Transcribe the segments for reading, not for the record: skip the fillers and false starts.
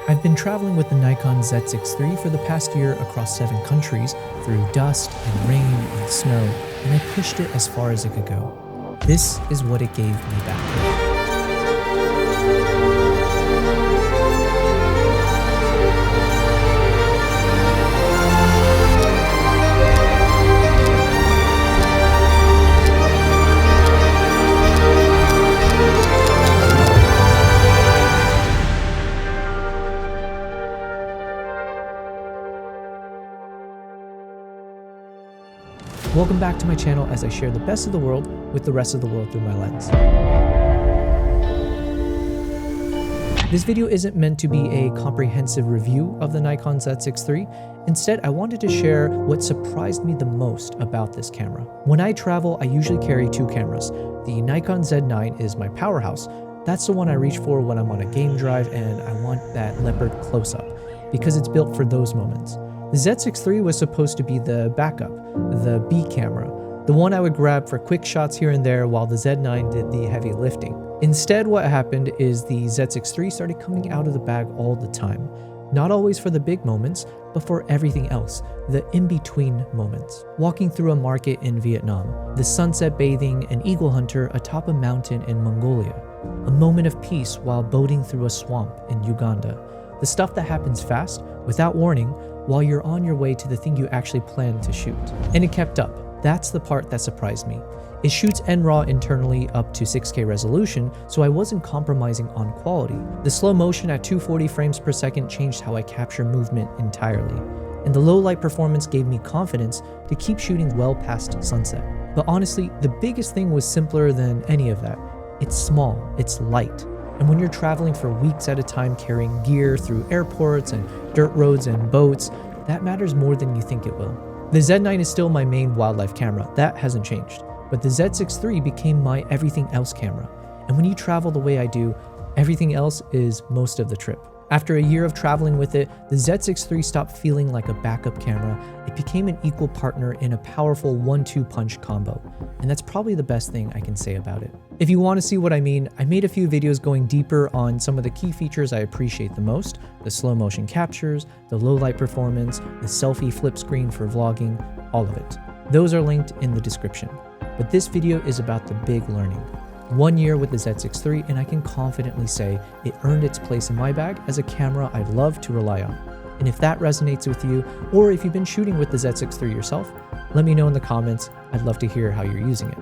I've been traveling with the Nikon Z6III for the past year across 7 countries through dust and rain and snow, and I pushed it as far as it could go. This is what it gave me back. Welcome back to my channel as I share the best of the world with the rest of the world through my lens. This video isn't meant to be a comprehensive review of the Nikon Z6III. Instead, I wanted to share what surprised me the most about this camera. When I travel, I usually carry 2 cameras. The Nikon Z9 is my powerhouse. That's the one I reach for when I'm on a game drive and I want that leopard close-up, because it's built for those moments. The Z6III was supposed to be the backup, the B camera, the one I would grab for quick shots here and there while the Z9 did the heavy lifting. Instead, what happened is the Z6III started coming out of the bag all the time. Not always for the big moments, but for everything else, the in-between moments. Walking through a market in Vietnam, the sunset bathing an eagle hunter atop a mountain in Mongolia, a moment of peace while boating through a swamp in Uganda. The stuff that happens fast, without warning, while you're on your way to the thing you actually planned to shoot. And it kept up. That's the part that surprised me. It shoots NRAW internally up to 6K resolution, so I wasn't compromising on quality. The slow motion at 240 frames per second changed how I capture movement entirely. And the low light performance gave me confidence to keep shooting well past sunset. But honestly, the biggest thing was simpler than any of that. It's small, it's light. And when you're traveling for weeks at a time carrying gear through airports and dirt roads and boats, that matters more than you think it will. The Z9 is still my main wildlife camera, that hasn't changed. But the Z6III became my everything else camera. And when you travel the way I do, everything else is most of the trip. After a year of traveling with it, the Z6III stopped feeling like a backup camera. It became an equal partner in a powerful 1-2 punch combo. And that's probably the best thing I can say about it. If you want to see what I mean, I made a few videos going deeper on some of the key features I appreciate the most, the slow motion captures, the low light performance, the selfie flip screen for vlogging, all of it. Those are linked in the description. But this video is about the big learning. 1 year with the Z6III, and I can confidently say it earned its place in my bag as a camera I'd love to rely on. And if that resonates with you, or if you've been shooting with the Z6III yourself, let me know in the comments. I'd love to hear how you're using it.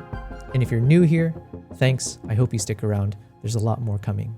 And if you're new here, thanks. I hope you stick around. There's a lot more coming.